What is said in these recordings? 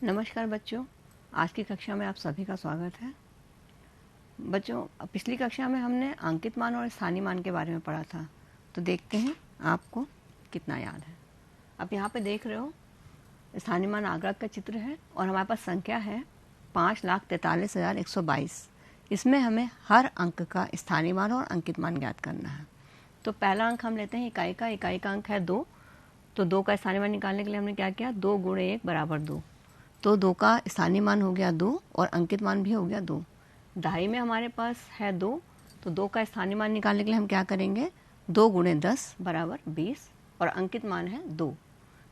नमस्कार बच्चों, आज की कक्षा में आप सभी का स्वागत है। बच्चों, पिछली कक्षा में हमने अंकित मान और स्थानीय मान के बारे में पढ़ा था, तो देखते हैं आपको कितना याद है। अब यहाँ पे देख रहे हो स्थानीय मान आगरा का चित्र है और हमारे पास संख्या है 5,43,122। इसमें हमें हर अंक का स्थानीय मान और अंकित मान ज्ञात करना है। तो पहला अंक हम लेते हैं इकाई का अंक है 2। तो 2 का स्थानीय मान निकालने के लिए हमने क्या किया, 2 × 1 = 2। तो 2 का स्थानीय मान हो गया 2 और अंकित मान भी हो गया 2। दहाई में हमारे पास है 2, तो 2 का स्थानीय मान निकालने के लिए हम क्या करेंगे, 2 × 10 = 20 और अंकित मान है 2।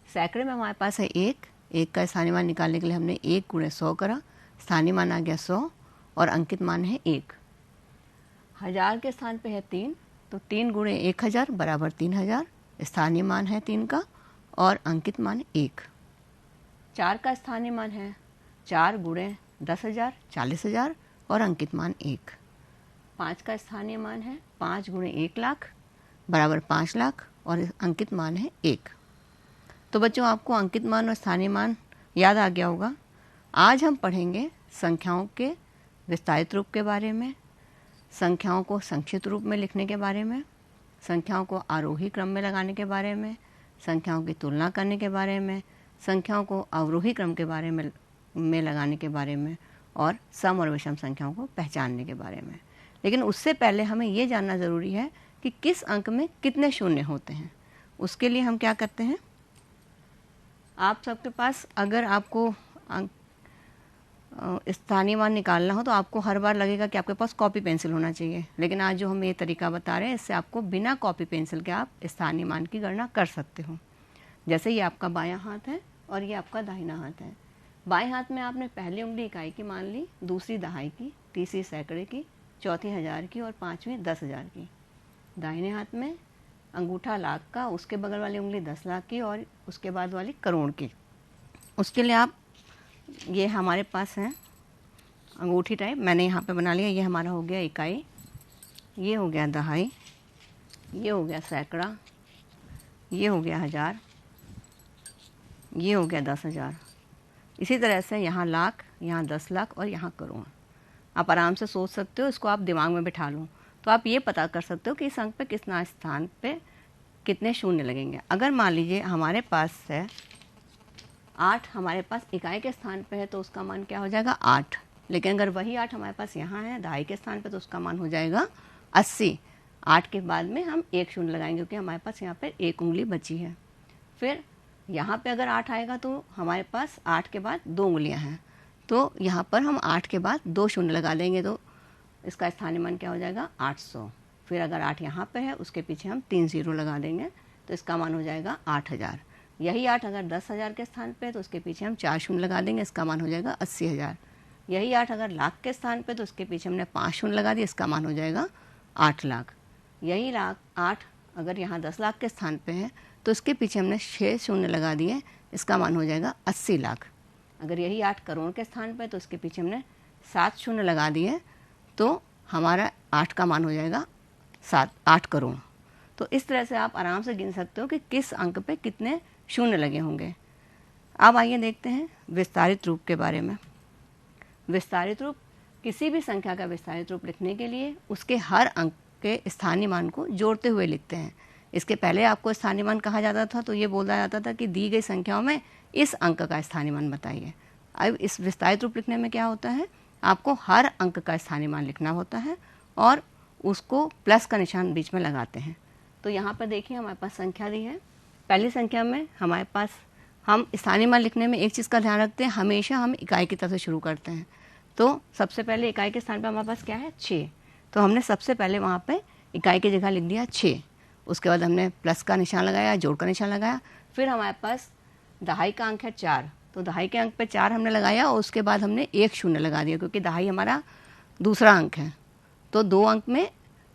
सैकड़े में हमारे पास है 1 का स्थानीय मान निकालने के लिए हमने 1 × 100 करा, स्थानीय मान आ गया 100 और अंकित मान है 1। हजार के स्थान पे है 3, तो 3 × 1000 = 3000, स्थानीय मान है 3 का और अंकित मान 1। 4 का स्थानीय मान है 4 × 10,000 40,000 और अंकित मान 1। 5 का स्थानीय मान है 5 × 1 लाख = 5 लाख और अंकित मान है 1। तो बच्चों, आपको अंकित मान और स्थानीय मान याद आ गया होगा। आज हम पढ़ेंगे संख्याओं के विस्तारित रूप के बारे में, संख्याओं को संक्षिप्त रूप में लिखने के बारे में, संख्याओं को आरोही क्रम में लगाने के बारे में, संख्याओं की तुलना करने के बारे में, संख्याओं को अवरोही क्रम के बारे में लगाने के बारे में और सम और विषम संख्याओं को पहचानने के बारे में। लेकिन उससे पहले हमें ये जानना ज़रूरी है कि किस अंक में कितने शून्य होते हैं। उसके लिए हम क्या करते हैं, आप सबके पास अगर आपको स्थानीय मान निकालना हो तो आपको हर बार लगेगा कि आपके पास कॉपी पेंसिल होना चाहिए। लेकिन आज जो हम ये तरीका बता रहे हैं, इससे आपको बिना कॉपी पेंसिल के आप स्थानीय मान की गणना कर सकते हो। जैसे ये आपका बायां हाथ है और ये आपका दाहिना हाथ है। बाएं हाथ में आपने पहली उंगली इकाई की मान ली, दूसरी दहाई की, तीसरी सैकड़े की, चौथी हजार की और पांचवी 10,000 की। दाहिने हाथ में अंगूठा लाख का, उसके बगल वाली उंगली 10 लाख की और उसके बाद वाली करोड़ की। उसके लिए आप, ये हमारे पास है अंगूठी टाइप, मैंने यहाँ पे बना लिया। ये हमारा हो गया इकाई, ये हो गया दहाई, ये हो गया सैकड़ा, ये हो गया हजार, ये हो गया 10,000। इसी तरह से यहाँ लाख, यहाँ 10 लाख और यहाँ करोड़। आप आराम से सोच सकते हो, इसको आप दिमाग में बिठा लो तो आप ये पता कर सकते हो कि इस अंक पे कितना स्थान पे कितने शून्य लगेंगे। अगर मान लीजिए हमारे पास है 8, हमारे पास इकाई के स्थान पे है तो उसका मान क्या हो जाएगा 8। लेकिन अगर वही 8 हमारे पास यहाँ है दहाई के स्थान पे तो उसका मान हो जाएगा 80। 8 के बाद में हम 1 शून्य लगाएंगे क्योंकि हमारे पास यहाँ पर 1 उंगली बची है। फिर यहाँ पे अगर 8 आएगा तो हमारे पास 8 के बाद 2 उंगलियाँ हैं, तो यहाँ पर हम 8 के बाद 2 शून्य लगा देंगे तो इसका स्थानीय मान क्या हो जाएगा 800। फिर अगर 8 यहाँ पे है उसके पीछे हम 3 0 लगा देंगे तो इसका मान हो जाएगा 8,000। यही 8 अगर 10,000 के स्थान पे तो उसके पीछे हम 4 शून्य लगा देंगे, इसका मान हो जाएगा 80,000। यही 8 अगर लाख के स्थान पे तो उसके पीछे हमने 5 शून्य लगा दिया, इसका मान हो जाएगा 8 लाख। यही 8 अगर यहाँ 10 लाख के स्थान पे है तो इसके पीछे हमने 6 शून्य लगा दिए, इसका मान हो जाएगा 80 लाख। अगर यही 8 करोड़ के स्थान पे तो उसके पीछे हमने 7 शून्य लगा दिए तो हमारा 8 का मान हो जाएगा 8 करोड़। तो इस तरह से आप आराम से गिन सकते हो कि किस अंक पे कितने शून्य लगे होंगे। अब आइए देखते हैं विस्तारित रूप के बारे में। विस्तारित रूप, किसी भी संख्या का विस्तारित रूप लिखने के लिए उसके हर अंक के स्थानीय मान को जोड़ते हुए लिखते हैं। इसके पहले आपको स्थानीय मान कहा जाता था तो ये बोला जाता था कि दी गई संख्याओं में इस अंक का स्थानीय मान बताइए। अब इस विस्तारित रूप लिखने में क्या होता है, आपको हर अंक का स्थानीय मान लिखना होता है और उसको प्लस का निशान बीच में लगाते हैं। तो यहाँ पर देखिए हमारे पास संख्या दी है। पहली संख्या में हमारे पास, हम स्थानीय मान लिखने में एक चीज़ का ध्यान रखते हैं, हमेशा हम इकाई की तरफ से शुरू करते हैं। तो सबसे पहले इकाई के स्थान पर हमारे पास क्या है 6, तो हमने सबसे पहले वहाँ पर इकाई की जगह लिख दिया 6। उसके बाद हमने प्लस का निशान लगाया, जोड़ का निशान लगाया। फिर हमारे पास दहाई का अंक है 4, तो दहाई के अंक पे 4 हमने लगाया और उसके बाद हमने 1 शून्य लगा दिया क्योंकि दहाई हमारा दूसरा अंक है। तो 2 अंक में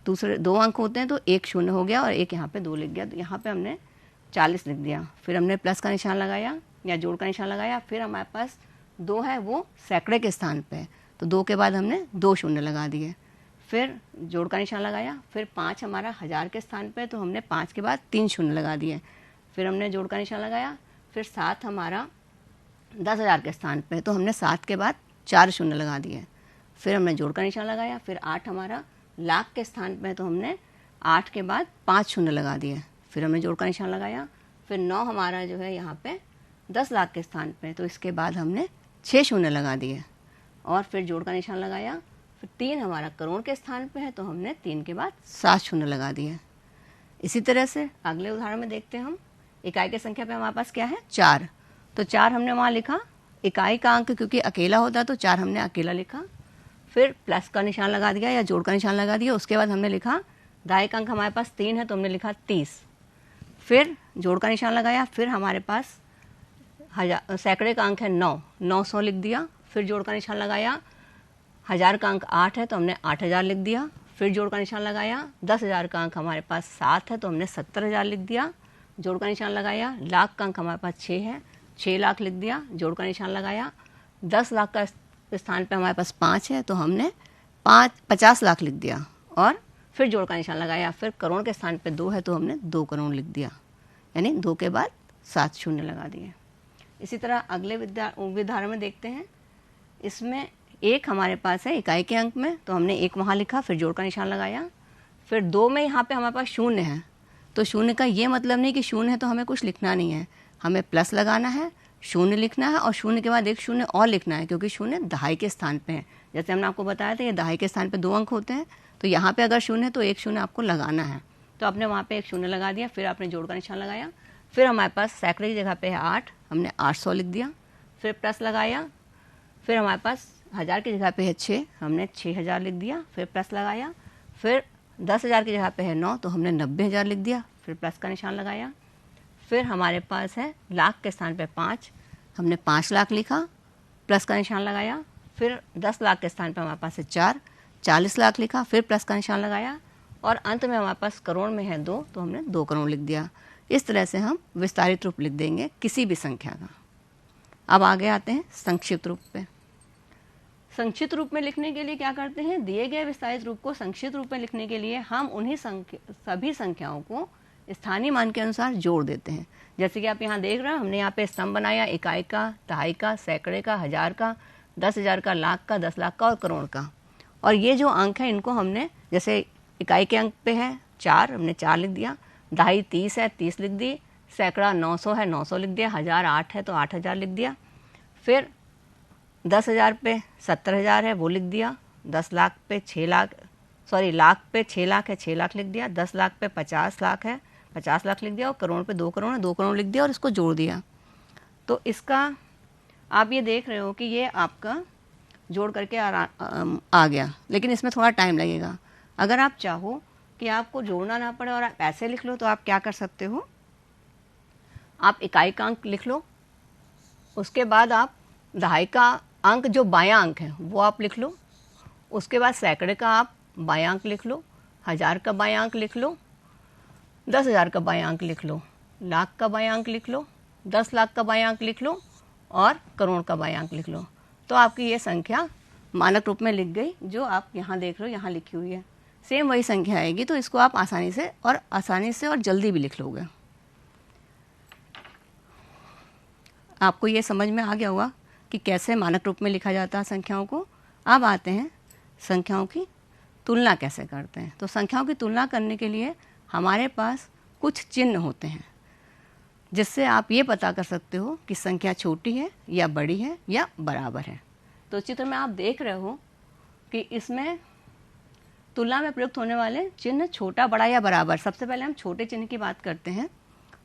दूसरे 2 अंक होते हैं तो 1 शून्य हो गया और 1 यहाँ पे 2 लिख गया, तो यहाँ पे हमने 40 लिख दिया। फिर हमने प्लस का निशान लगाया या जोड़ का निशान लगाया। फिर हमारे पास 2 है, वो सैकड़े के स्थान पे, तो 2 के बाद हमने 2 शून्य लगा दिए। फिर जोड़ का निशान लगाया। फिर 5 हमारा हजार के स्थान पे, तो हमने 5 के बाद 3 शून्य लगा दिए। फिर हमने जोड़ का निशान लगाया। फिर 7 हमारा 10,000 के स्थान पे तो हमने 7 के बाद 4 शून्य लगा दिए, फिर हमने जोड़ का निशान लगाया। फिर 8 हमारा लाख के स्थान पे तो हमने 8 के बाद 5 शून्य लगा दिए, फिर हमने जोड़ का निशान लगाया। फिर 9 हमारा जो है यहाँ पे 10 लाख के स्थान पे, तो इसके बाद हमने 6 शून्य लगा दिए और फिर जोड़ का निशान लगाया। फिर 3 हमारा करोड़ के स्थान पे है, तो हमने 3 के बाद 7 शून्य लगा दिए। इसी तरह से अगले उदाहरण में देखते हैं हम। इकाई की संख्या पे हमारे पास क्या है 4, तो 4 हमने वहाँ लिखा। इकाई का अंक क्योंकि अकेला होता तो 4 हमने अकेला लिखा। फिर प्लस का निशान लगा दिया या जोड़ का निशान लगा दिया। उसके बाद हमने लिखा दहाई का अंक हमारे पास 3 है, तो हमने लिखा 30। फिर जोड़ का निशान लगाया। फिर हमारे पास सैकड़े का अंक है 9, 900 लिख दिया। फिर जोड़ का निशान लगाया। 1000 का अंक 8 है, तो हमने 8000 लिख दिया। फिर जोड़ का निशान लगाया। 10,000 का अंक हमारे पास 7 है, तो हमने 70,000 लिख दिया। जोड़ का निशान लगाया। लाख का अंक हमारे पास 6 है, 6 लाख लिख दिया। जोड़ का निशान लगाया। 10 लाख का स्थान पे हमारे पास 5 है, तो हमने 50 लाख लिख दिया और फिर जोड़ का निशान लगाया। फिर करोड़ के स्थान पे 2 है, तो हमने 2 करोड़ लिख दिया, यानी 2 के बाद 7 शून्य लगा दिए। इसी तरह अगले उदाहरण में देखते हैं। इसमें 1 हमारे पास है इकाई के अंक में, तो हमने 1 वहाँ लिखा। फिर जोड़ का निशान लगाया। फिर 2 में यहाँ पे हमारे पास शून्य है, तो शून्य का ये मतलब नहीं कि शून्य है तो हमें कुछ लिखना नहीं है, हमें प्लस लगाना है, शून्य लिखना है और शून्य के बाद एक शून्य और लिखना है, क्योंकि शून्य दहाई के स्थान पे है। जैसे हमने आपको बताया था ये दहाई के स्थान पे 2 अंक होते हैं, तो यहाँ पे अगर शून्य है तो एक शून्य आपको लगाना है, तो आपने वहाँ पे एक शून्य लगा दिया। फिर आपने जोड़ का निशान लगाया। फिर हमारे पास सैकड़े की जगह पे है 8, हमने 800 लिख दिया। फिर प्लस लगाया। फिर हमारे पास 1000 की जगह पे है 6, हमने 6000 लिख दिया। फिर प्लस लगाया। फिर 10,000 की जगह पे है 9, तो हमने 90,000 लिख दिया। फिर प्लस का निशान लगाया। फिर हमारे पास है लाख के स्थान पे 5, हमने 5 लाख लिखा, प्लस का निशान लगाया। फिर 10 लाख के स्थान पे हमारे पास है 4, 40 लाख लिखा। फिर प्लस का निशान लगाया और अंत में हमारे पास करोड़ में है 2, तो हमने 2 करोड़ लिख दिया। इस तरह से हम विस्तारित रूप लिख देंगे किसी भी संख्या का। अब आगे आते हैं संक्षिप्त रूप पे। संक्षिप्त रूप में लिखने के लिए क्या करते हैं, दिए गए विस्तारित रूप को संक्षिप्त रूप में लिखने के लिए हम उन्हीं सभी संख्याओं को स्थानीय मान के अनुसार जोड़ देते हैं। जैसे कि आप यहाँ देख रहे हैं, हमने यहाँ पे स्तंभ बनाया इकाई का, दहाई का, सैकड़े का, 1000 का, 10,000 का, लाख का, 10 लाख का और करोड़ का। और ये जो अंक है इनको हमने, जैसे इकाई के अंक पे है 4, हमने 4 लिख दिया। दहाई 30 है, 30 लिख दी। सैकड़ा 900 है, 900 लिख दिया। 1000 8 है, तो 8000 लिख दिया। फिर 10,000 पे 70,000 है, वो लिख दिया। 10 लाख पे 6 लाख, लाख पे 6 लाख है, 6 लाख लिख दिया। 10 लाख पे 50 लाख है, 50 लाख लिख दिया। और करोड़ पे 2 करोड़ है, 2 करोड़ लिख दिया और इसको जोड़ दिया। तो इसका आप ये देख रहे हो कि ये आपका जोड़ करके आ गया, लेकिन इसमें थोड़ा टाइम लगेगा। अगर आप चाहो कि आपको जोड़ना ना पड़े और आप ऐसे लिख लो, तो आप क्या कर सकते हो, आप इकाई का अंक लिख लो, उसके बाद आप दहाई का अंक जो बायां अंक है वो आप लिख लो, उसके बाद सैकड़े का आप बायां अंक लिख लो, 1000 का बायां अंक लिख लो, 10,000 का बायां अंक लिख लो, लाख का बायां अंक लिख लो, 10 लाख का बायां अंक लिख लो और करोड़ का बायां अंक लिख लो। तो आपकी ये संख्या मानक रूप में लिख गई, जो आप यहाँ देख रहे हो, यहाँ लिखी हुई है। सेम वही संख्या आएगी, तो इसको आप आसानी से और जल्दी भी लिख लोगे। आपको ये समझ में आ गया होगा कि कैसे मानक रूप में लिखा जाता है संख्याओं को। अब आते हैं संख्याओं की तुलना कैसे करते हैं। तो संख्याओं की तुलना करने के लिए हमारे पास कुछ चिन्ह होते हैं, जिससे आप ये पता कर सकते हो कि संख्या छोटी है या बड़ी है या बराबर है। तो चित्र में आप देख रहे हो कि इसमें तुलना में प्रयुक्त होने वाले चिन्ह छोटा, बड़ा या बराबर। सबसे पहले हम छोटे चिन्ह की बात करते हैं।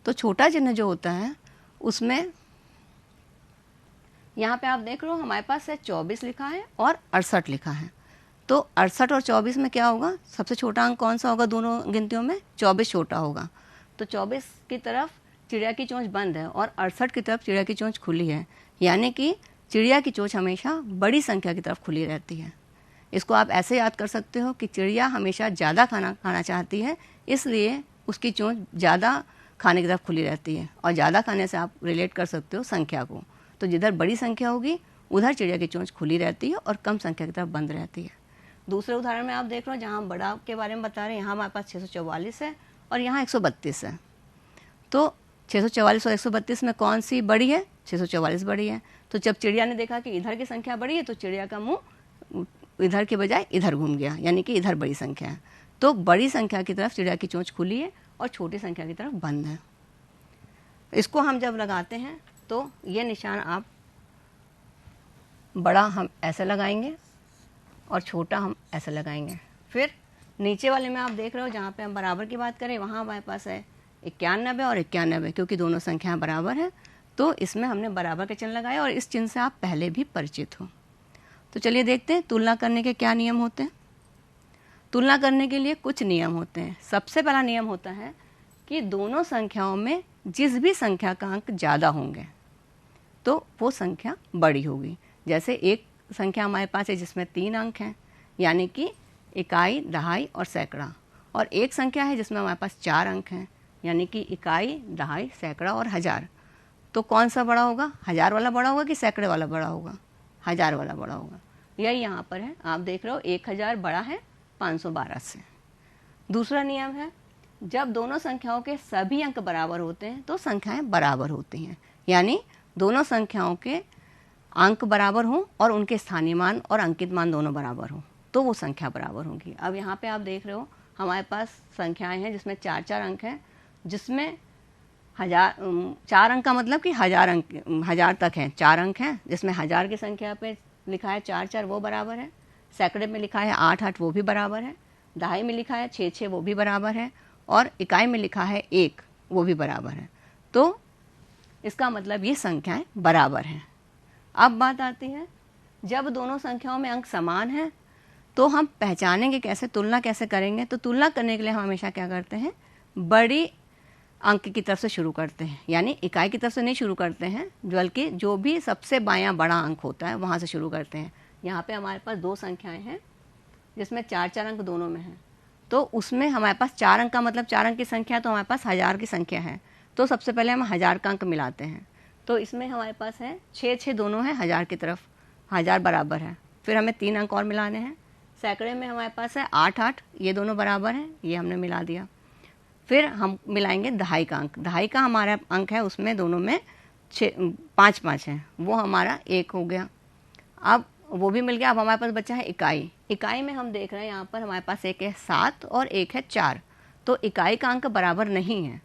तो छोटा चिन्ह जो होता है उसमें यहाँ पे आप देख रहे हो हमारे पास है 24 लिखा है और 68 लिखा है। तो 68 और 24 में क्या होगा, सबसे छोटा अंक कौन सा होगा दोनों गिनतियों में, 24 छोटा होगा। तो 24 की तरफ चिड़िया की चोंच बंद है और 68 की तरफ चिड़िया की चोंच खुली है, यानी कि चिड़िया की चोंच हमेशा बड़ी संख्या की तरफ खुली रहती है। इसको आप ऐसे याद कर सकते हो कि चिड़िया हमेशा ज़्यादा खाना चाहती है, इसलिए उसकी चोंच ज़्यादा खाने की तरफ खुली रहती है। और ज़्यादा खाने से आप रिलेट कर सकते हो संख्या को। तो जिधर बड़ी संख्या होगी उधर चिड़िया की चोंच खुली रहती है और कम संख्या की तरफ बंद रहती है। दूसरे उदाहरण में आप देख रहे हो, जहाँ बड़ा के बारे में बता रहे हैं, यहाँ हमारे पास 644 है और यहाँ 132 है। तो 644 और 132 में कौन सी बड़ी है, 644 बड़ी है। तो जब चिड़िया ने देखा कि इधर की संख्या बड़ी है तो चिड़िया का मुंह इधर के बजाय इधर घूम गया, यानी कि इधर बड़ी संख्या है। तो बड़ी संख्या की तरफ चिड़िया की चोंच खुली है और छोटी संख्या की तरफ बंद है। इसको हम जब लगाते हैं तो ये निशान आप बड़ा हम ऐसे लगाएंगे और छोटा हम ऐसे लगाएंगे। फिर नीचे वाले में आप देख रहे हो जहाँ पे हम बराबर की बात करें वहाँ हमारे पास है 91 और 91, क्योंकि दोनों संख्याएं बराबर हैं तो इसमें हमने बराबर के चिन्ह लगाए और इस चिन्ह से आप पहले भी परिचित हो। तो चलिए देखते हैं तुलना करने के क्या नियम होते हैं। तुलना करने के लिए कुछ नियम होते हैं। सबसे पहला नियम होता है कि दोनों संख्याओं में जिस भी संख्या का अंक ज़्यादा होंगे तो वो संख्या बड़ी होगी। जैसे एक संख्या हमारे पास है जिसमें 3 अंक हैं, यानी कि इकाई, दहाई और सैकड़ा, और एक संख्या है जिसमें हमारे पास 4 अंक हैं, यानी कि इकाई, दहाई, सैकड़ा और हज़ार। तो कौन सा बड़ा होगा? हज़ार वाला बड़ा होगा कि सैकड़े वाला बड़ा होगा? हज़ार वाला बड़ा होगा। यही यहाँ पर है, आप देख रहे हो 1000 बड़ा है 512 से। दूसरा नियम है, जब दोनों संख्याओं के सभी अंक बराबर होते हैं तो संख्याएं बराबर होती हैं, यानी दोनों संख्याओं के अंक बराबर हों और उनके स्थानीय मान और अंकित मान दोनों बराबर हों तो वो संख्या बराबर होगी। अब यहाँ पे आप देख रहे हो हमारे पास संख्याएं हैं जिसमें 4-4 अंक हैं, जिसमें 4 अंक का मतलब कि 1000 अंक, 1000 तक हैं 4 अंक हैं, जिसमें 1000 की संख्या पे लिखा है 4-4 वो बराबर है, सैकड़े में लिखा है 8-8 वो भी बराबर है, दहाई में लिखा है 6-6 वो भी बराबर है, और इकाई में लिखा है 1 वो भी बराबर है। तो इसका मतलब ये संख्याएं बराबर हैं। अब बात आती है, जब दोनों संख्याओं में अंक समान हैं तो हम पहचानेंगे कैसे, तुलना कैसे करेंगे? तो तुलना करने के लिए हम हमेशा क्या करते हैं, बड़ी अंक की तरफ से शुरू करते हैं, यानी इकाई की तरफ से नहीं शुरू करते हैं, बल्कि जो भी सबसे बायां बड़ा अंक होता है वहाँ से शुरू करते हैं। यहाँ पे हमारे पास 2 संख्याएं हैं जिसमें 4-4 अंक दोनों में हैं, तो उसमें हमारे पास 4 अंक का मतलब 4 अंक की संख्या, तो हमारे पास 1000 की संख्या है, तो सबसे पहले हम 1000 का अंक मिलाते हैं। तो इसमें हमारे पास है 6-6 दोनों है 1000 की तरफ, 1000 बराबर है। फिर हमें 3 अंक और मिलाने हैं। सैकड़े में हमारे पास है 8-8, ये दोनों बराबर हैं, ये हमने मिला दिया। फिर हम मिलाएंगे दहाई का अंक, दहाई का हमारा अंक है उसमें दोनों में 5-5 है, वो हमारा 1 हो गया। अब वो भी मिल गया। अब हमारे पास बचा है इकाई। इकाई में हम देख रहे हैं यहाँ पर हमारे पास एक है 7 और एक है 4, तो इकाई का अंक बराबर नहीं है।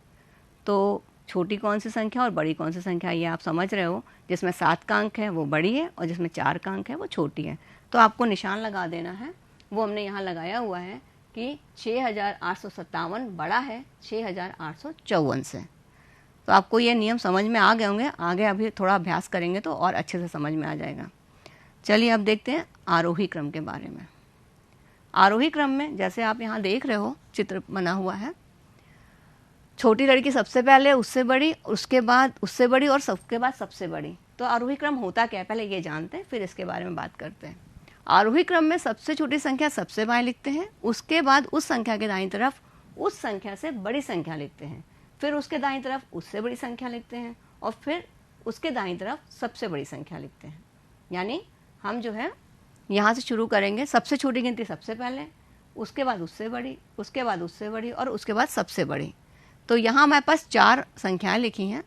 तो छोटी कौन सी संख्या और बड़ी कौन सी संख्या, ये आप समझ रहे हो। जिसमें 7 का अंक है वो बड़ी है और जिसमें 4 का अंक है वो छोटी है। तो आपको निशान लगा देना है, वो हमने यहाँ लगाया हुआ है कि 6857 बड़ा है 6854 से। तो आपको ये नियम समझ में आ गए होंगे। आगे अभी थोड़ा अभ्यास करेंगे तो और अच्छे से समझ में आ जाएगा। चलिए अब देखते हैं आरोही क्रम के बारे में। आरोही क्रम में जैसे आप यहाँ देख रहे हो चित्र बना हुआ है, छोटी लड़की सबसे पहले, उससे बड़ी, उसके बाद उससे बड़ी और सबके बाद सबसे बड़ी। तो आरोही क्रम होता क्या है पहले ये जानते हैं, फिर इसके बारे में बात करते हैं। आरोही क्रम में सबसे छोटी संख्या सबसे बाएं लिखते हैं, उसके बाद उस संख्या के दाईं तरफ उस संख्या से बड़ी संख्या लिखते हैं, फिर उसके दाईं तरफ उससे बड़ी संख्या लिखते हैं और फिर उसके दाईं तरफ सबसे बड़ी संख्या लिखते हैं। यानी हम जो है यहाँ से शुरू करेंगे, सबसे छोटी गिनती सबसे पहले, उसके बाद उससे बड़ी, उसके बाद उससे बड़ी और उसके बाद सबसे बड़ी। तो यहाँ हमारे पास 4 संख्याएं लिखी हैं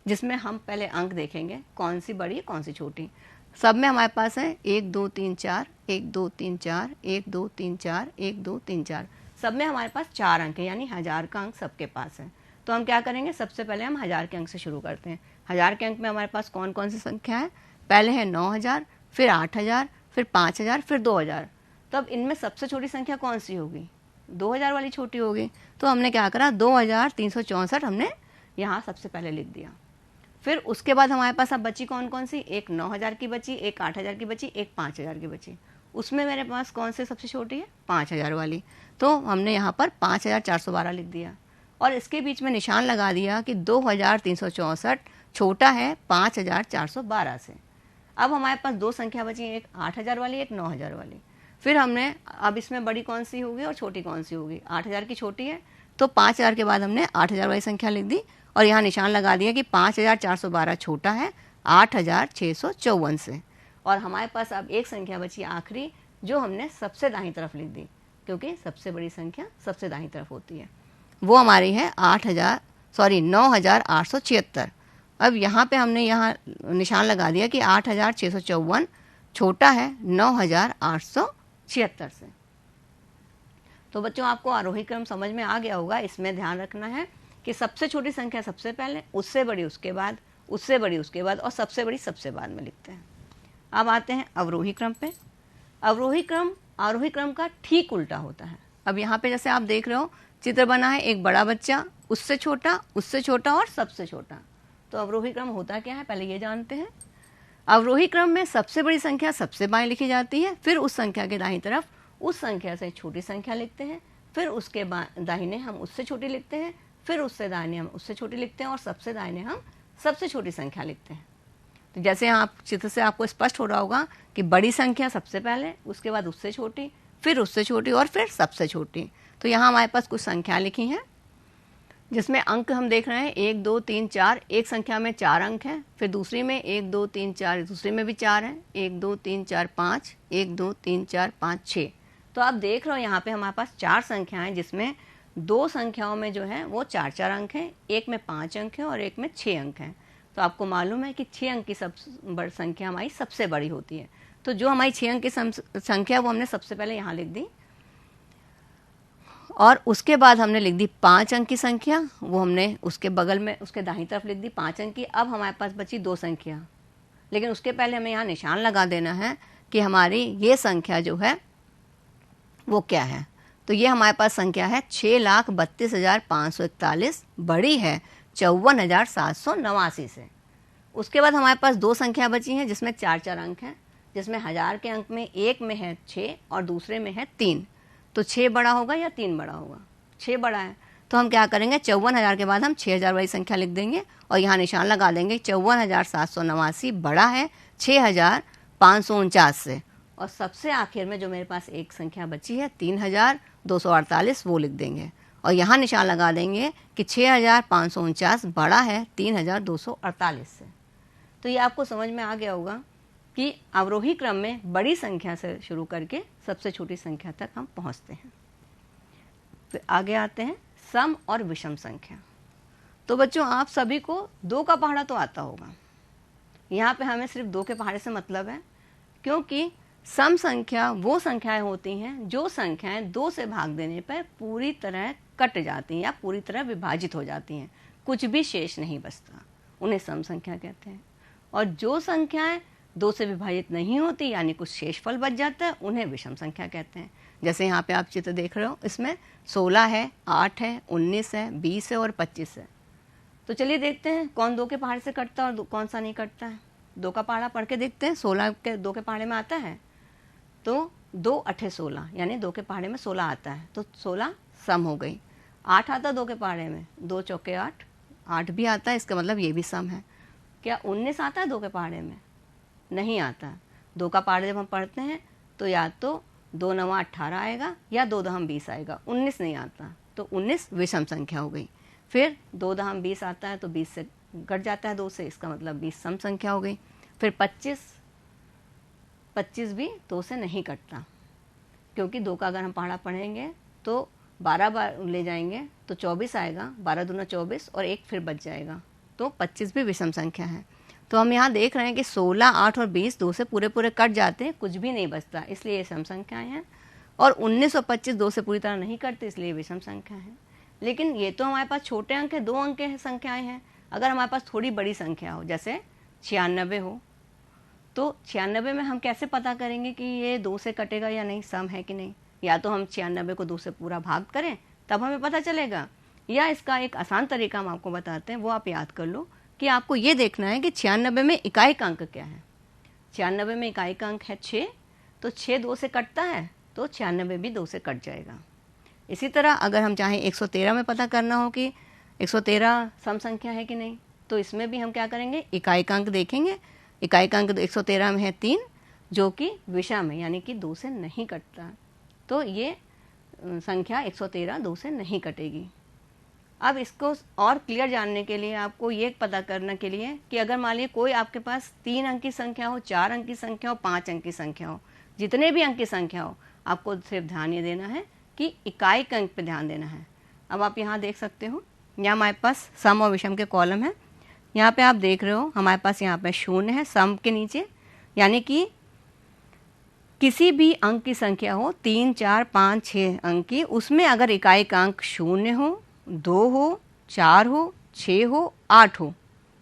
जिसमें हम पहले अंक देखेंगे कौन सी बड़ी कौन सी छोटी। सब में हमारे पास है 1 2 3 4, 1 2 3 4, 1 2 3 4, 1 2 3 4। सब में हमारे पास 4 अंक है, यानी 1000 का अंक सबके पास है। तो हम क्या करेंगे, सबसे पहले हम 1000 के अंक से शुरू करते हैं। 1000 के अंक में हमारे पास कौन कौन सी संख्या है, पहले है 9000, फिर 8000, फिर 5000, फिर 2000। तो अब इनमें सबसे छोटी संख्या कौन सी होगी, 2000 वाली छोटी होगी। तो हमने क्या करा, 2364 हमने यहाँ सबसे पहले लिख दिया। फिर उसके बाद हमारे पास अब बची कौन कौन सी, एक 9000 की बची, एक 8000 की बची, एक 5000 की बची। उसमें मेरे पास कौन से सबसे छोटी है, 5000 वाली। तो हमने यहाँ पर 5412 लिख दिया और इसके बीच में निशान लगा दिया कि 2364 छोटा है 5412 से। अब हमारे पास 2 संख्या बची, एक 8000 वाली, एक 9000 वाली। फिर हमने अब इसमें बड़ी कौन सी होगी और छोटी कौन सी होगी, 8000 की छोटी है, तो 5000 के बाद हमने 8000 वाली संख्या लिख दी और यहाँ निशान लगा दिया कि 5412 छोटा है 8654 से। और हमारे पास अब एक संख्या बची आखिरी, जो हमने सबसे दाईं तरफ लिख दी, क्योंकि सबसे बड़ी संख्या सबसे दाईं तरफ होती है। वो हमारी है 9876। अब यहाँ पे हमने यहाँ निशान लगा दिया कि 8,654 छोटा है 9,876 से। तो बच्चों आपको आरोही क्रम समझ में आ गया होगा। इसमें ध्यान रखना है कि सबसे छोटी संख्या सबसे पहले, उससे बड़ी उसके बाद, उससे बड़ी उसके बाद और सबसे बड़ी सबसे बाद में लिखते हैं। अब आते हैं अवरोही क्रम पे। अवरोही क्रम आरोही क्रम का ठीक उल्टा होता है। अब यहाँ पे जैसे आप देख रहे हो चित्र बना है, एक बड़ा बच्चा, उससे छोटा और सबसे छोटा। तो अवरोही क्रम होता क्या है पहले ये जानते हैं। अवरोही क्रम में सबसे बड़ी संख्या सबसे बाएं लिखी जाती है, फिर उस संख्या के दाहिनी तरफ उस संख्या से छोटी संख्या लिखते हैं, फिर उसके दाहिने हम उससे छोटी लिखते हैं, फिर उससे दाहिने हम उससे छोटी लिखते हैं और सबसे दाहिने हम सबसे छोटी संख्या लिखते हैं। तो जैसे आप चित्र से आपको स्पष्ट हो रहा होगा कि बड़ी संख्या सबसे पहले, उसके बाद उससे छोटी, फिर उससे छोटी और फिर सबसे छोटी। तो यहाँ हमारे पास कुछ संख्या लिखी हैं जिसमें अंक हम देख रहे हैं 1 2 3 4। एक संख्या में 4 अंक हैं, फिर दूसरी में 1 2 3 4, दूसरी में भी 4 हैं, 1 2 3 4 5, 1 2 3 4 5 6। तो आप देख रहे हो यहाँ पे हमारे पास 4 संख्याएं जिसमें 2 संख्याओं में जो है वो 4 अंक हैं, एक में 5 अंक है और एक में 6 अंक हैं। तो आपको मालूम है कि 6 अंक की बड़ी संख्या हमारी सबसे बड़ी होती है। तो जो हमारी 6 अंक की संख्या वो हमने सबसे पहले यहाँ लिख दी और उसके बाद हमने लिख दी 5 अंक की संख्या, वो हमने उसके बगल में उसके दाहिनी तरफ लिख दी 5 अंक की। अब हमारे पास बची 2 संख्या, लेकिन उसके पहले हमें यहाँ निशान लगा देना है कि हमारी ये संख्या जो है वो क्या है। तो ये हमारे पास संख्या है 6,32,541, बड़ी है 54,789 से। उसके बाद हमारे पास 2 संख्या बची हैं जिसमें 4 अंक हैं, जिसमें 1000 के अंक में एक में है 6 और दूसरे में है 3। तो 6 बड़ा होगा या 3 बड़ा होगा? 6 बड़ा है। तो हम क्या करेंगे, 54,000 के बाद हम 6,000 वाली संख्या लिख देंगे और यहाँ निशान लगा देंगे 54,789 बड़ा है 6,549 से। और सबसे आखिर में जो मेरे पास एक संख्या बची है 3,248, वो लिख देंगे और यहाँ निशान लगा देंगे कि 6,549 बड़ा है 3,248 से। तो ये आपको समझ में आ गया होगा कि अवरोही क्रम में बड़ी संख्या से शुरू करके सबसे छोटी संख्या तक हम पहुँचते हैं। फिर आगे आते हैं सम और विषम संख्या। तो बच्चों आप सभी को 2 का पहाड़ा तो आता होगा। यहाँ पे हमें सिर्फ 2 के पहाड़े से मतलब है, क्योंकि सम संख्या वो संख्याएं होती हैं जो संख्याएं 2 से भाग देने पर पूरी तरह कट जाती हैं या पूरी तरह विभाजित हो जाती हैं, कुछ भी शेष नहीं बचता, उन्हें सम संख्या कहते हैं। और जो संख्याएं 2 से विभाजित नहीं होती यानी कुछ शेषफल बच जाता है, उन्हें विषम संख्या कहते हैं। जैसे यहाँ पे आप चित्र देख रहे हो, इसमें 16 है, 8 है, 19 है, 20 है और 25 है। तो चलिए देखते हैं कौन 2 के पहाड़े से कटता है और कौन सा नहीं कटता है। 2 का पहाड़ा पढ़ के देखते हैं। 16 के 2 के पहाड़े में आता है, तो 2 8 16 यानी 2 के पहाड़े में 16 आता है, तो 16 सम हो गई। 8 आता 2 के पहाड़े में, 2 चौके 8, 8 भी आता है, इसका मतलब ये भी सम है। क्या 19 आता है 2 के पहाड़े में? नहीं आता। 2 का पहाड़ा जब हम पढ़ते हैं तो या तो 2 9 18 आएगा या 2 10 20 आएगा, 19 नहीं आता, तो 19 विषम संख्या हो गई। फिर 2 10 20 आता है तो 20 से घट जाता है 2 से, इसका मतलब 20 सम संख्या हो गई। फिर 25 भी 2 से नहीं कटता, क्योंकि 2 का अगर हम पहाड़ा पढ़ेंगे तो 12 बार ले जाएंगे तो 24 आएगा, 12 दूना 24 और 1 फिर बच जाएगा, तो 25 भी विषम संख्या है। तो हम यहाँ देख रहे हैं कि 16, 8 और 20 2 से पूरे पूरे कट जाते हैं, कुछ भी नहीं बचता, इसलिए ये सम संख्याएं हैं। और 19 और 25 2 से पूरी तरह नहीं कटते, इसलिए विषम संख्या है। लेकिन ये तो हमारे पास छोटे अंक है, 2 अंक के संख्याएं हैं। अगर हमारे पास थोड़ी बड़ी संख्या हो, जैसे 96 हो, तो 96 में हम कैसे पता करेंगे कि ये 2 से कटेगा या नहीं, सम है कि नहीं? या तो हम 96 को 2 से पूरा भाग करें तब हमें पता चलेगा, या इसका एक आसान तरीका हम आपको बताते हैं, वो आप याद कर लो कि आपको ये देखना है कि 96 में इकाई का अंक क्या है। 96 में इकाई का अंक है 6, तो 6 2 से कटता है तो 96 भी 2 से कट जाएगा। इसी तरह अगर हम चाहें 113 में पता करना हो कि 113 सम संख्या है कि नहीं, तो इसमें भी हम क्या करेंगे, इकाई का अंक देखेंगे। इकाई का अंक 113 में है 3, जो कि विषम है यानी कि 2 से नहीं कटता, तो ये संख्या 113 2 से नहीं कटेगी। अब इसको और क्लियर जानने के लिए आपको ये पता करने के लिए कि अगर मान लीजिए कोई आपके पास 3 अंक की संख्या हो, 4 अंक की संख्या हो, 5 अंक की संख्या हो, जितने भी अंक की संख्या हो, आपको सिर्फ ध्यान ये देना है कि इकाई के अंक पे ध्यान देना है। अब आप यहाँ देख सकते हो, यहाँ हमारे पास सम और विषम के कॉलम है। यहाँ पे आप देख रहे हो हमारे पास यहाँ पे शून्य है सम के नीचे, यानी कि किसी भी अंक की संख्या हो 3, 4, 5, 6 अंक की, उसमें अगर इकाई का अंक 0 हो, 2 हो, 4 हो, 6 हो, 8 हो,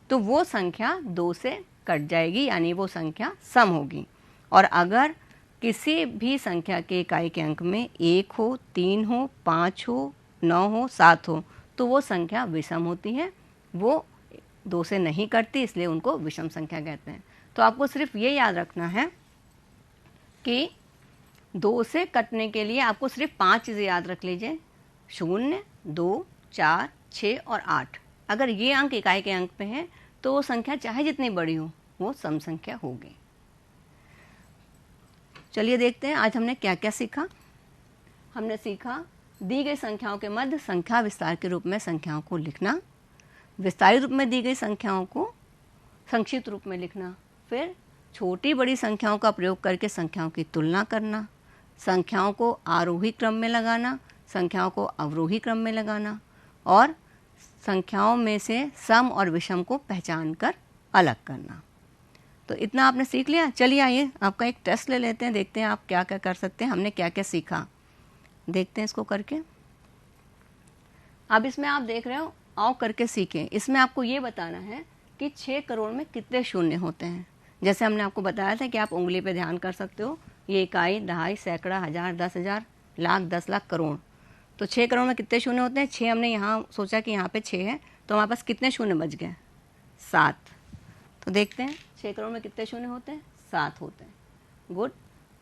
तो वो संख्या 2 से कट जाएगी, यानी वो संख्या सम होगी। और अगर किसी भी संख्या के इकाई के अंक में 1 हो, 3 हो, 5 हो, 9 हो, 7 हो, तो वो संख्या विषम होती है, वो 2 से नहीं कटती, इसलिए उनको विषम संख्या कहते हैं। तो आपको सिर्फ ये याद रखना है कि 2 से कटने के लिए आपको सिर्फ 5 चीज़ें याद रख लीजिए, 0, 2, 4, 6 और 8। अगर ये अंक इकाई के अंक पे हैं तो वो संख्या चाहे जितनी बड़ी हो वो सम संख्या होगी। चलिए देखते हैं आज हमने क्या क्या सीखा। हमने सीखा दी गई संख्याओं के मध्य संख्या विस्तार के रूप में संख्याओं को लिखना, विस्तारित रूप में दी गई संख्याओं को संक्षिप्त रूप में लिखना, फिर छोटी बड़ी संख्याओं का प्रयोग करके संख्याओं की तुलना करना, संख्याओं को आरोही क्रम में लगाना, संख्याओं को अवरोही क्रम में लगाना, और संख्याओं में से सम और विषम को पहचान कर अलग करना। तो इतना आपने सीख लिया। चलिए आइए आपका एक टेस्ट ले लेते हैं, देखते हैं आप क्या क्या कर सकते हैं, हमने क्या क्या सीखा, देखते हैं इसको करके। अब इसमें आप देख रहे हो आओ करके सीखें। इसमें आपको ये बताना है कि 6 करोड़ में कितने शून्य होते हैं। जैसे हमने आपको बताया था कि आप उंगली पे ध्यान कर सकते हो, ये इकाई, दहाई, सैकड़ा, हज़ार, 10,000, लाख, 10 लाख, करोड़। तो 6 करोड़ में कितने शून्य होते हैं? 6 हमने यहाँ सोचा कि यहाँ पे 6 है, तो हमारे पास कितने शून्य बच गए? 7। तो देखते हैं 6 करोड़ में कितने शून्य होते हैं? 7 होते हैं। गुड।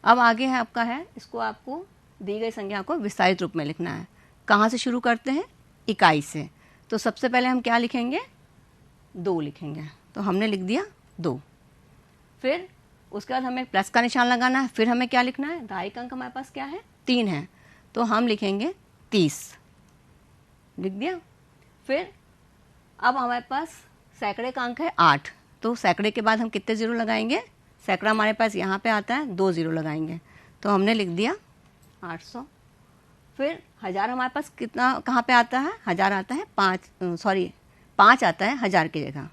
अब आगे है आपका है, इसको आपको दी गई संख्या को विस्तारित रूप में लिखना है। कहाँ से शुरू करते हैं? इकाई से। तो सबसे पहले हम क्या लिखेंगे? 2 लिखेंगे। तो हमने लिख दिया 2। फिर उसके बाद हमें प्लस का निशान लगाना है। फिर हमें क्या लिखना है? दहाई का अंक हमारे पास क्या है? 3 है, तो हम लिखेंगे 30। लिख दिया। फिर अब हमारे पास सैकड़े का अंक है 8, तो सैकड़े के बाद हम कितने ज़ीरो लगाएंगे? सैकड़ा हमारे पास यहाँ पे आता है, 2 ज़ीरो लगाएंगे, तो हमने लिख दिया 800। फिर हज़ार हमारे पास कितना कहाँ पे आता है? हज़ार आता है 5 आता है हज़ार की जगह,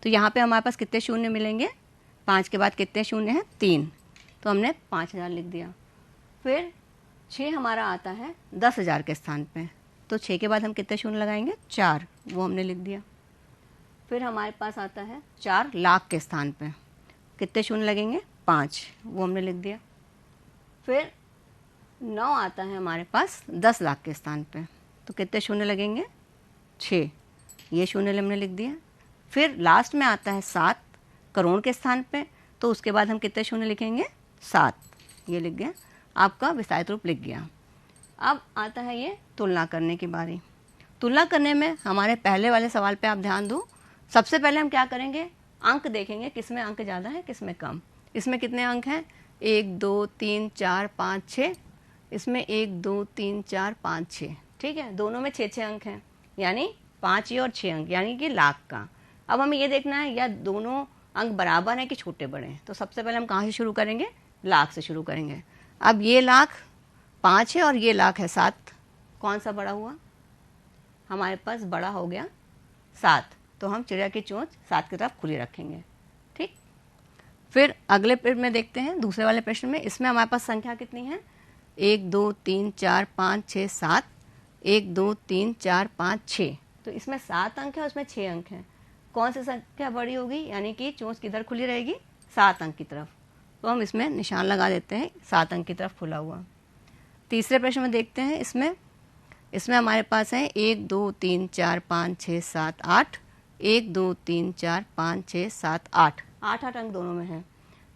तो यहाँ पे हमारे पास कितने शून्य मिलेंगे? 5 के बाद कितने शून्य हैं? 3, तो हमने 5000 लिख दिया। फिर 6 हमारा आता है 10,000 के स्थान पे, तो 6 के बाद हम कितने शून्य लगाएंगे? 4, वो हमने लिख दिया। फिर हमारे पास आता है 4 लाख के स्थान पे, कितने शून्य लगेंगे? 5, वो हमने लिख दिया। फिर 9 आता है हमारे पास 10 लाख के स्थान पे, तो कितने शून्य लगेंगे? 6, ये शून्य हमने लिख दिया। फिर लास्ट में आता है 7 करोड़ के स्थान पे, तो उसके बाद हम कितने शून्य लिखेंगे? 7, ये लिख गया। आपका विस्तारित रूप लिख गया। अब आता है ये तुलना करने की बारी। तुलना करने में हमारे पहले वाले सवाल पे आप ध्यान दो। सबसे पहले हम क्या करेंगे? अंक देखेंगे, किसमें अंक ज़्यादा है किसमें कम। इसमें कितने अंक हैं? 1, 2, 3, 4, 5, 6। इसमें 1, 2, 3, 4, 5, 6, ठीक है। दोनों में 6 अंक हैं, यानी 5 ये और 6 अंक, यानी कि लाख का। अब हमें ये देखना है या दोनों अंक बराबर हैं कि छोटे बड़े हैं। तो सबसे पहले हम कहाँ से शुरू करेंगे? लाख से शुरू करेंगे। अब ये लाख 5 है और ये लाख है 7, कौन सा बड़ा हुआ? हमारे पास बड़ा हो गया 7, तो हम चिड़िया की चोंच 7 की तरफ खुली रखेंगे, ठीक। फिर अगले प्रश्न में देखते हैं, दूसरे वाले प्रश्न में। इसमें हमारे पास संख्या कितनी है? 1, 2, 3, 4, 5, 6, 7। 1, 2, 3, 4, 5, 6, तो इसमें 7 अंक है, उसमें 6 अंक हैं। कौन सी संख्या बड़ी होगी? यानी कि चोंच किधर खुली रहेगी? 7 अंक की तरफ, तो हम इसमें निशान लगा देते हैं 7 अंक की तरफ खुला हुआ। तीसरे प्रश्न में देखते हैं। इसमें हमारे पास है 1, 2, 3, 4, 5, 6, 7, 8। 1, 2, 3, 4, 5, 6, 7, 8, 8 अंक दोनों में हैं।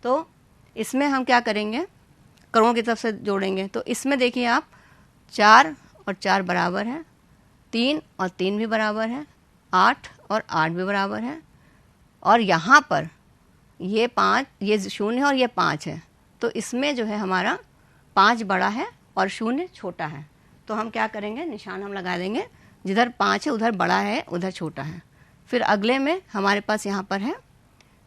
तो इसमें हम क्या करेंगे? करोड़ की तरफ से जोड़ेंगे। तो इसमें देखिए आप 4 और 4 बराबर है, 3 और 3 भी बराबर है, 8 और 8 भी बराबर है, और यहाँ पर ये 5, ये 0 और ये 5 है, तो इसमें जो है हमारा 5 बड़ा है और 0 छोटा है। तो हम क्या करेंगे? निशान हम लगा देंगे, जिधर 5 है उधर बड़ा है, उधर छोटा है। फिर अगले में हमारे पास यहाँ पर है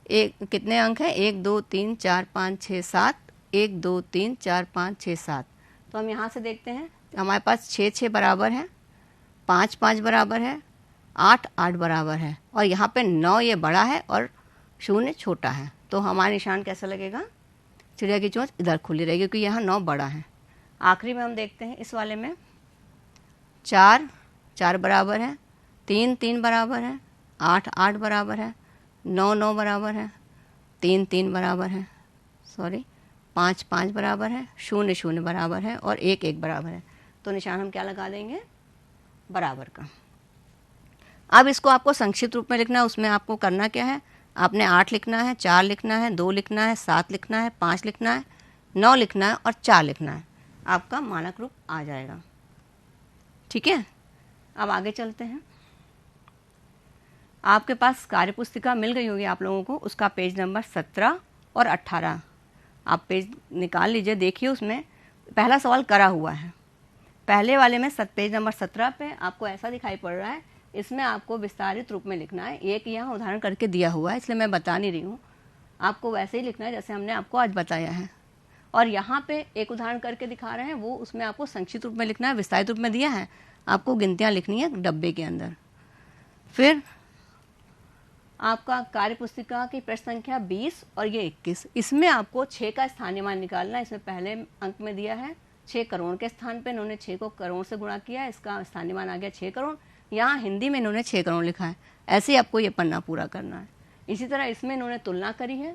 कितने अंक हैं? 1, 2, 3, 4, 5, 6, 7। 1, 2, 3, 4, 5, 6, 7। तो हम यहाँ से देखते हैं हमारे पास 6 बराबर है, 5 बराबर है, 8 8 बराबर है, और यहाँ पे 9 ये बड़ा है और 0 छोटा है, तो हमारा निशान कैसा लगेगा? चिड़िया की चोंच इधर खुली रहेगी क्योंकि यहाँ 9 बड़ा है। आखिरी में हम देखते हैं इस वाले में 4 4 बराबर है, 3 3 बराबर है, 8 8 बराबर है, 9 9 बराबर है, 3 3 बराबर है, 5 5 बराबर है, 0 0 बराबर है और 1 1 बराबर है। तो निशान हम क्या लगा देंगे? बराबर का। अब इसको आपको संक्षिप्त रूप में लिखना है। उसमें आपको करना क्या है? आपने 8 लिखना है, 4 लिखना है, 2 लिखना है, 7 लिखना है, 5 लिखना है, 9 लिखना है और 4 लिखना है। आपका मानक रूप आ जाएगा। ठीक है, अब आगे चलते हैं। आपके पास कार्यपुस्तिका मिल गई होगी आप लोगों को, उसका पेज नंबर 17 और 18 आप पेज निकाल लीजिए। देखिए उसमें पहला सवाल करा हुआ है। पहले वाले में पेज नंबर 17 पे आपको ऐसा दिखाई पड़ रहा है, इसमें आपको विस्तारित रूप में लिखना है। एक यहाँ उदाहरण करके दिया हुआ है इसलिए मैं बता नहीं रही हूँ, आपको वैसे ही लिखना है जैसे हमने आपको आज बताया है। और यहाँ पे एक उदाहरण करके दिखा रहे हैं, वो उसमें आपको संक्षिप्त रूप में लिखना है। विस्तारित रूप में दिया है, आपको गिनतियाँ लिखनी है डब्बे के अंदर। फिर आपका कार्यपुस्तिका की प्रश्न संख्या 20 और ये 21, इसमें आपको 6 का स्थानीय मान निकालना है। इसमें पहले अंक में दिया है 6 करोड़ के स्थान पे इन्होंने 6 को करोड़ से गुणा किया, इसका स्थानीय मान आ गया 6 करोड़। यहाँ हिंदी में इन्होंने 6 करोड़ लिखा है। ऐसे ही आपको ये पन्ना पूरा करना है। इसी तरह इसमें इन्होंने तुलना करी है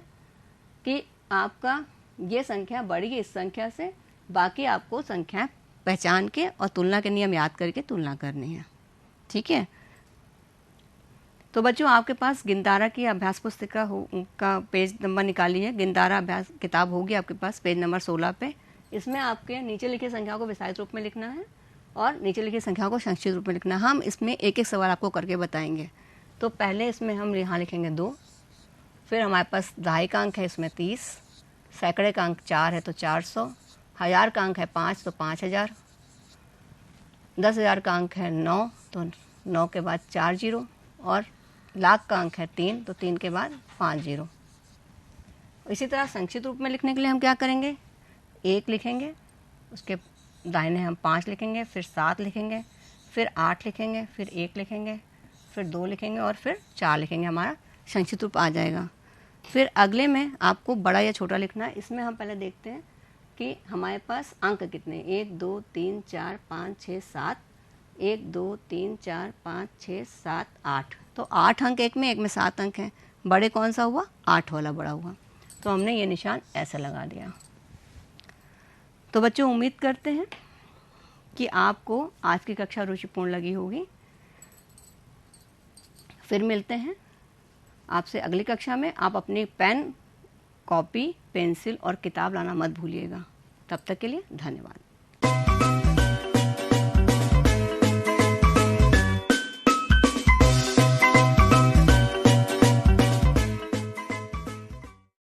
कि आपका ये संख्या बड़ी है इस संख्या से, बाकी आपको संख्याएं पहचान के और तुलना के नियम याद करके तुलना करनी है। ठीक है, तो बच्चों आपके पास गिनतारा की अभ्यास पुस्तिका का पेज नंबर निकालिए। गिनतारा अभ्यास किताब होगी आपके पास पेज नंबर 16 पे। इसमें आपके नीचे लिखी संख्याओं को विस्तारित रूप में लिखना है और नीचे लिखी संख्याओं को संक्षिप्त रूप में लिखना है। हम इसमें एक एक सवाल आपको करके बताएंगे। तो पहले इसमें हम यहाँ लिखेंगे 2, फिर हमारे पास दहाई का अंक है इसमें 30, सैकड़े का अंक 4 है तो 400, 1000 का अंक है 5 तो 5000, 10,000 का अंक है 9 तो 9 के बाद 4 जीरो, और लाख का अंक है 3 तो 3 के बाद 5 जीरो। इसी तरह संक्षिप्त रूप में लिखने के लिए हम क्या करेंगे? 1 लिखेंगे, उसके दाहिने हम 5 लिखेंगे, फिर 7 लिखेंगे, फिर 8 लिखेंगे, फिर 1 लिखेंगे, फिर 2 लिखेंगे और फिर 4 लिखेंगे। हमारा संक्षिप्त रूप आ जाएगा। फिर अगले में आपको बड़ा या छोटा लिखना है। इसमें हम पहले देखते हैं कि हमारे पास अंक कितने, 1 2 3 4 5 6 7, 1 2 3 4 5 6 7 8, तो 8 अंक एक में 7 अंक हैं। बड़े कौन सा हुआ? 8 वाला बड़ा हुआ। तो हमने ये निशान ऐसे लगा दिया। तो बच्चों उम्मीद करते हैं कि आपको आज की कक्षा रुचिपूर्ण लगी होगी। फिर मिलते हैं आपसे अगली कक्षा में। आप अपनी पेन, कॉपी, पेंसिल और किताब लाना मत भूलिएगा। तब तक के लिए धन्यवाद।